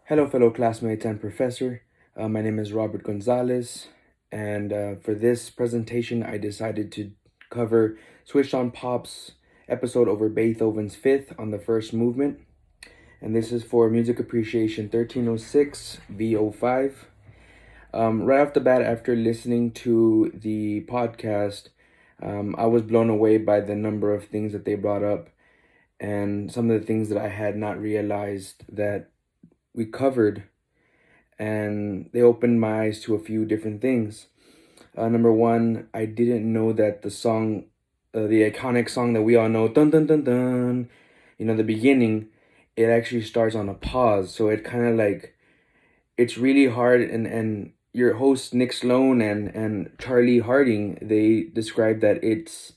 Hello, fellow classmates and professor. My name is Robert Gonzalez, and for this presentation, I decided to cover Switched on Pop's episode over Beethoven's Fifth on the first movement, and this is for Music Appreciation 1306 V05. Right off the bat, after listening to the podcast, I was blown away by the number of things that they brought up and some of the things that I had not realized that we covered, and they opened my eyes to a few different things. Number one, I didn't know that the song, the iconic song that we all know, dun dun dun dun, the beginning, it actually starts on a pause. So it kind of like, it's really hard. And your host, Nick Sloan and Charlie Harding, they described that it's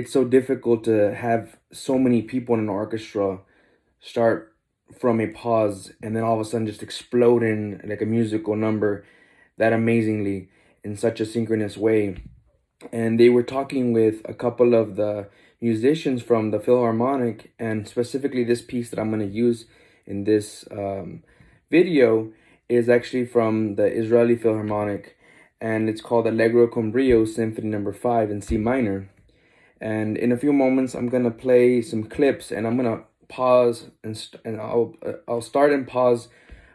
so difficult to have so many people in an orchestra start from a pause and then all of a sudden just explode in like a musical number that amazingly in such a synchronous way. And they were talking with a couple of the musicians from the Philharmonic, and specifically this piece that I'm going to use in this video is actually from the Israeli Philharmonic, and it's called Allegro con Brio Symphony Number 5 in C minor. And in a few moments, I'm gonna play some clips, and I'm gonna pause and I'll start and pause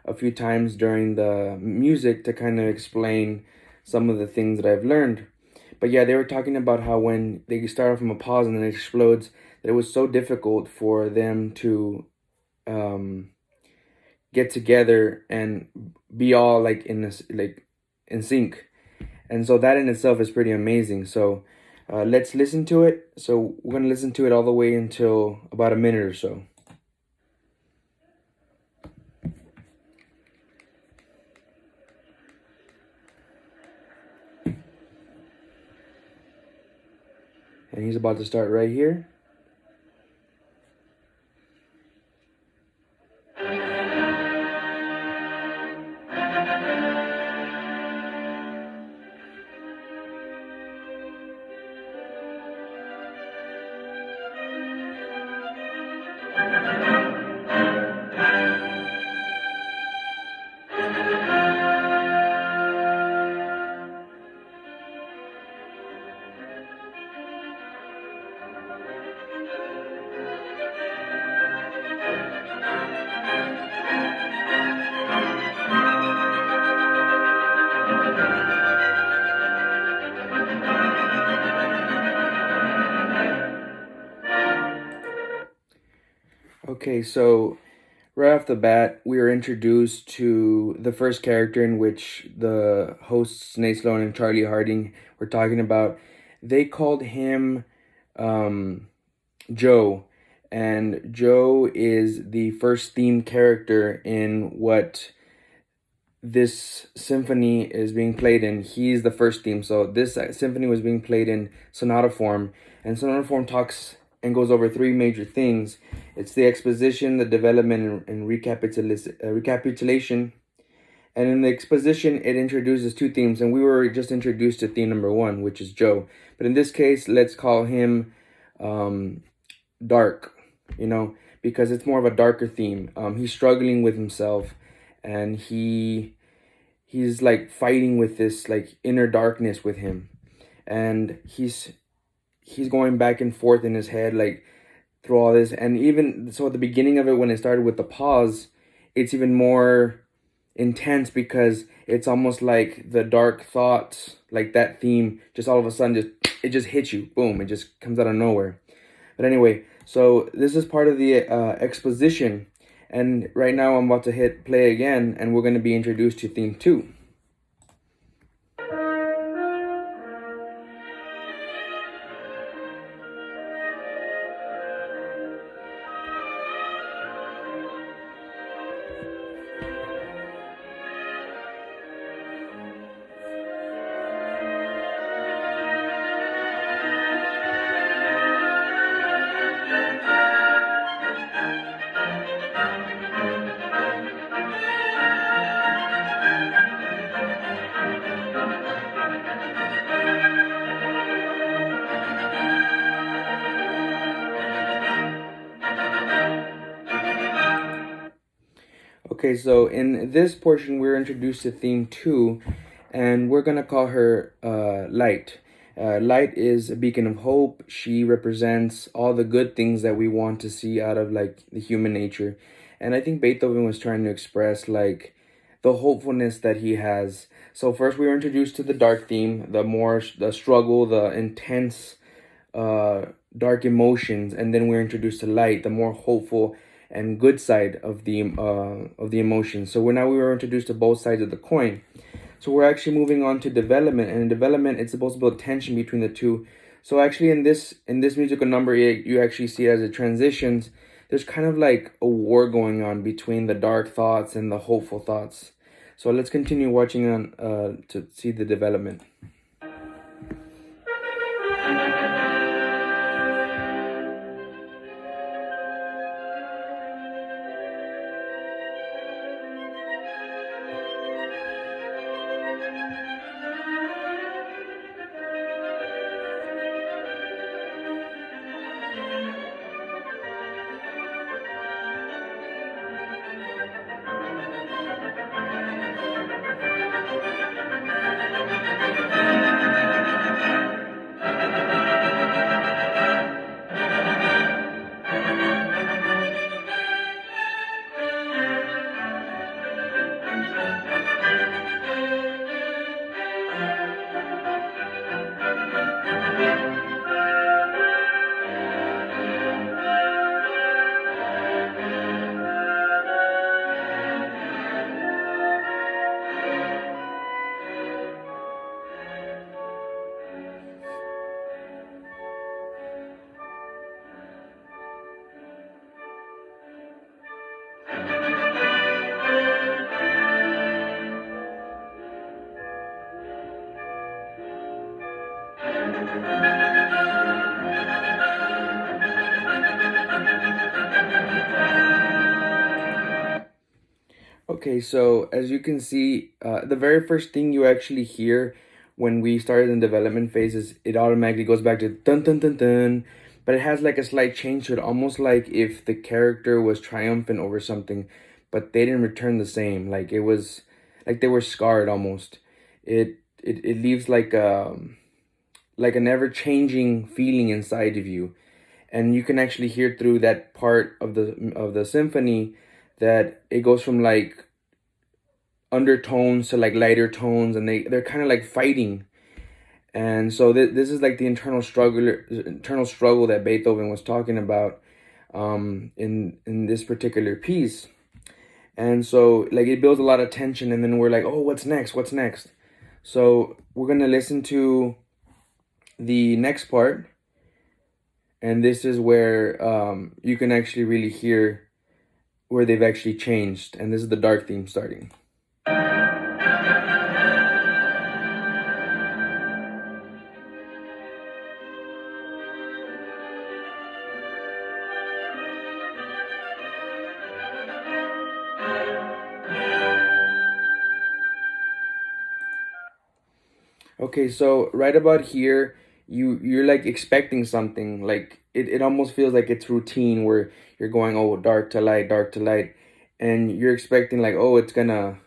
a few times during the music to kind of explain some of the things that I've learned. But yeah, they were talking about how when they start off from a pause and then it explodes, that it was so difficult for them to get together and be all like in this like in sync. And so that in itself is pretty amazing. So let's listen to it. So we're going to listen to it all the way until about a minute or so. And he's about to start right here. Okay, so right off the bat, we are introduced to the first character in which the hosts, Nate Sloan and Charlie Harding, were talking about. They called him Joe, and Joe is the first theme character in what this symphony is being played in. He's the first theme. So this symphony was being played in sonata form, and sonata form talks and goes over three major things. It's the exposition, the development, and recapitulation. And in the exposition, it introduces two themes, and we were just introduced to theme number one, which is Joe. But in this case, let's call him dark, because it's more of a darker theme. He's struggling with himself, and he's like fighting with this like inner darkness with him, and he's going back and forth in his head like through all this. And even so at the beginning of it, when it started with the pause, it's even more intense because it's almost like the dark thoughts, like that theme, just all of a sudden just hits you, boom, it just comes out of nowhere. But anyway, so this is part of the exposition, and right now I'm about to hit play again, and we're going to be introduced to theme 2. Okay, so in this portion, we're introduced to theme 2, and we're gonna call her Light. Light is a beacon of hope. She represents all the good things that we want to see out of like the human nature. And I think Beethoven was trying to express like the hopefulness that he has. So first we were introduced to the dark theme, the struggle, the intense uh, dark emotions, and then we're introduced to light, the more hopeful and good side of the emotions. So we were introduced to both sides of the coin. So we're actually moving on to development, and in development, it's supposed to build tension between the two. So actually, in this musical number, you actually see it as it transitions. There's kind of like a war going on between the dark thoughts and the hopeful thoughts. So let's continue watching on to see the development. Okay, so as you can see, the very first thing you actually hear when we started in development phase is it automatically goes back to dun dun dun dun, but it has like a slight change to it, almost like if the character was triumphant over something, but they didn't return the same. Like it was like they were scarred almost. It leaves like an ever changing feeling inside of you, and you can actually hear through that part of the symphony that it goes from like undertones to like lighter tones, and they're kind of like fighting. And so this is like the internal struggle that Beethoven was talking about in this particular piece. And so like it builds a lot of tension, and then we're like, oh, what's next? So we're gonna listen to the next part, and this is where you can actually really hear where they've actually changed, and this is the dark theme starting. Okay, so right about here, you're like expecting something. Like it almost feels like it's routine where you're going, oh, dark to light, and you're expecting like, oh, it's gonna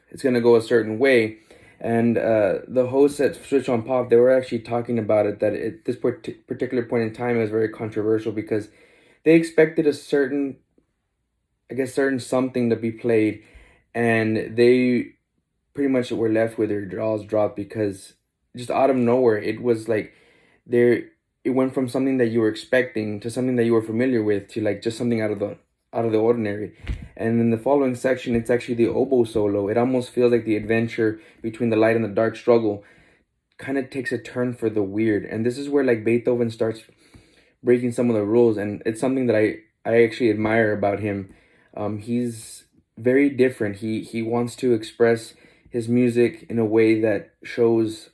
go a certain way. And the hosts at Switch on Pop, they were actually talking about it, that at this particular point in time is very controversial because they expected a certain, I guess, certain something to be played, and they pretty much were left with their jaws dropped because just out of nowhere it was like there it went from something that you were expecting to something that you were familiar with to like just something out of the ordinary. And in the following section, it's actually the oboe solo. It almost feels like the adventure between the light and the dark struggle kind of takes a turn for the weird, and this is where like Beethoven starts breaking some of the rules, and it's something that I actually admire about him. He's very different. He wants to express his music in a way that shows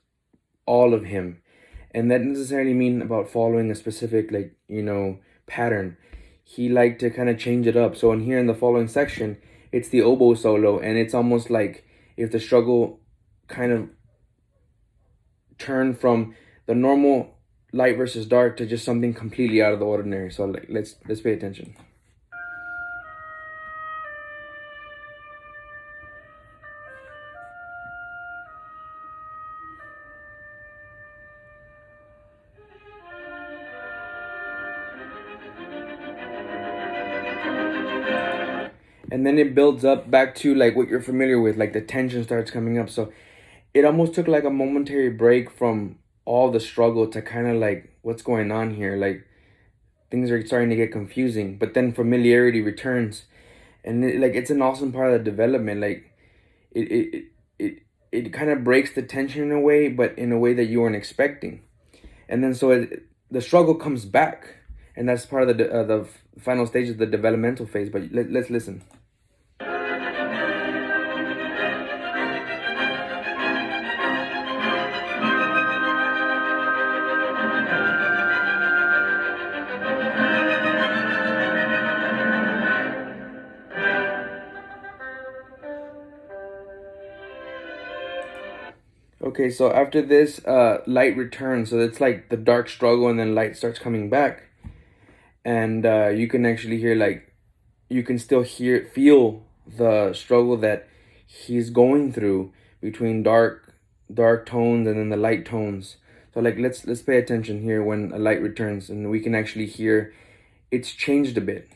all of him, and that doesn't necessarily mean about following a specific like pattern. He liked to kind of change it up. So in here in the following section, it's the oboe solo, and it's almost like if the struggle kind of turned from the normal light versus dark to just something completely out of the ordinary. So like let's pay attention. and then it builds up back to like what you're familiar with, like the tension starts coming up. So it almost took like a momentary break from all the struggle to kind of like, what's going on here? Like things are starting to get confusing, but then familiarity returns, and it's an awesome part of the development. Like it it it it kind of breaks the tension in a way, but in a way that you weren't expecting. And then the struggle comes back, and that's part of the final stage of the developmental phase. But let's listen. Okay, so after this, light returns. So it's like the dark struggle, and then light starts coming back, and you can actually hear like you can still feel the struggle that he's going through between dark tones and then the light tones. So like let's pay attention here when a light returns, and we can actually hear it's changed a bit.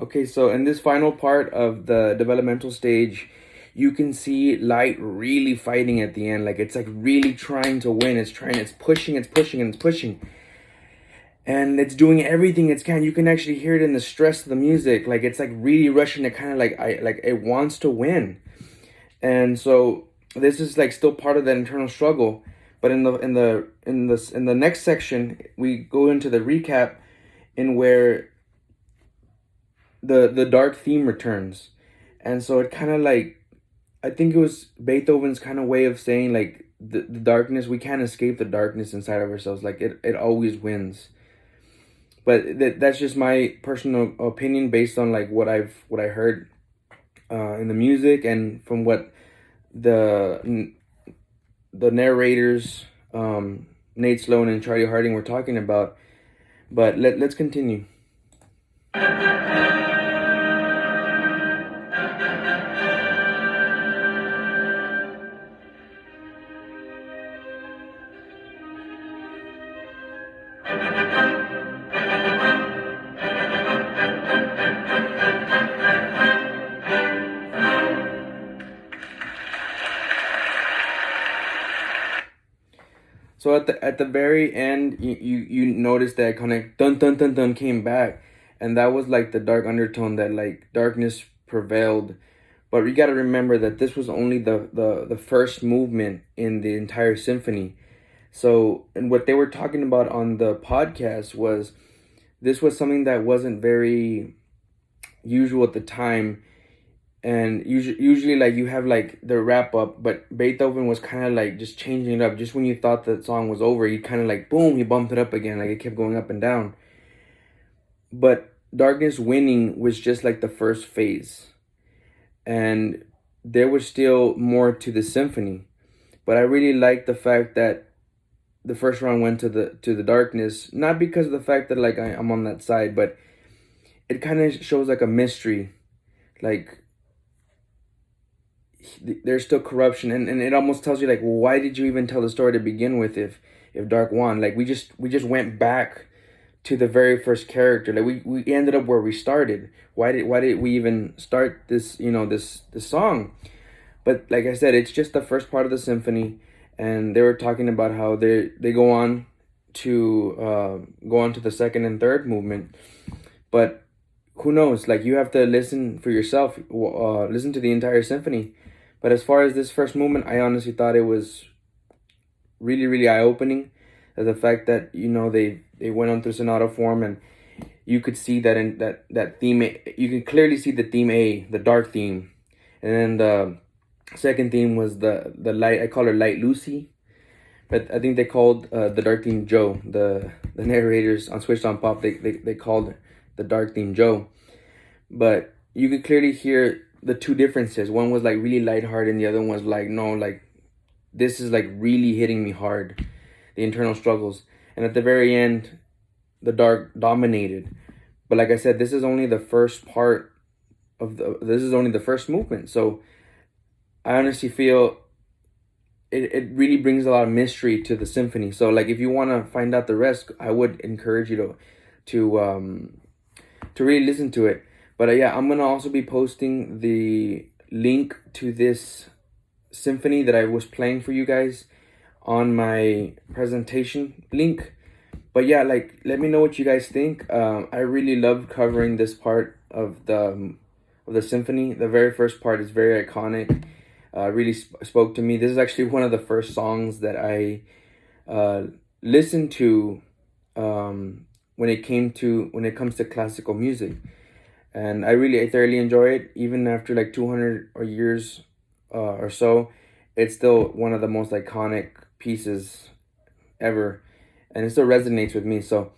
Okay, so in this final part of the developmental stage, you can see light really fighting at the end. Like it's like really trying to win. It's pushing, and it's pushing. And it's doing everything it can. You can actually hear it in the stress of the music. Like it's like really rushing to kind of like it wants to win. And so this is like still part of that internal struggle. But in the next section, we go into the recap in where the dark theme returns. And so it kind of like, I think it was Beethoven's kind of way of saying like the darkness, we can't escape the darkness inside of ourselves. Like it always wins. But that's just my personal opinion based on like what I heard in the music, and from what the narrators, Nate Sloan and Charlie Harding, were talking about. But let's continue. So at the very end, you notice that kind of dun dun dun dun came back, and that was like the dark undertone that like darkness prevailed. But you got to remember that this was only the first movement in the entire symphony. So, and what they were talking about on the podcast was this was something that wasn't very usual at the time. And usually like you have like the wrap up, but Beethoven was kind of like just changing it up. Just when you thought the song was over, he kind of like boom, he bumped it up again. Like it kept going up and down. But darkness winning was just like the first phase, and there was still more to the symphony. But I really like the fact that the first round went to the darkness, not because of the fact that like I'm on that side, but it kind of shows like a mystery, like there's still corruption, and it almost tells you like, well, why did you even tell the story to begin with if dark won? Like we just went back to the very first character. Like we ended up where we started. Why did we even start this, this song? But like I said, it's just the first part of the symphony, and they were talking about how they go on to the second and third movement. But who knows? Like, you have to listen for yourself. Listen to the entire symphony. But as far as this first movement, I honestly thought it was really, really eye opening. The fact that they went on through sonata form, and you could see that in that theme. You can clearly see the theme A, the dark theme, and then the second theme was the light. I call her Light Lucy, but I think they called the dark theme Joe. The narrators on Switched on Pop, they called the dark theme Joe. But you could clearly hear the two differences. One was like really lighthearted, and the other one was like, no, like this is like really hitting me hard, the internal struggles. And at the very end, the dark dominated. But like I said, this is only the first part this is only the first movement. So I honestly feel it really brings a lot of mystery to the symphony. So like, if you want to find out the rest, I would encourage you to really listen to it. But yeah, I'm gonna also be posting the link to this symphony that I was playing for you guys on my presentation link. But yeah, like, let me know what you guys think. I really loved covering this part of the symphony. The very first part is very iconic. Really spoke to me. This is actually one of the first songs that I listened to when it comes to classical music, and I thoroughly enjoy it. Even after like 200 or years or so, it's still one of the most iconic pieces ever, and it still resonates with me. So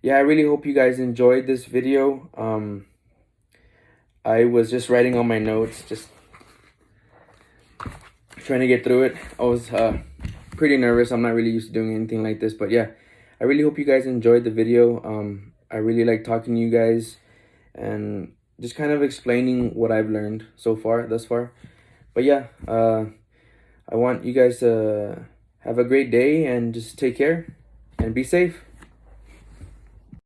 yeah, I really hope you guys enjoyed this video. I was just writing on my notes, just trying to get through it. I was pretty nervous. I'm not really used to doing anything like this, but yeah, I really hope you guys enjoyed the video. I really like talking to you guys and just kind of explaining what I've learned thus far. But yeah, I want you guys to have a great day and just take care and be safe.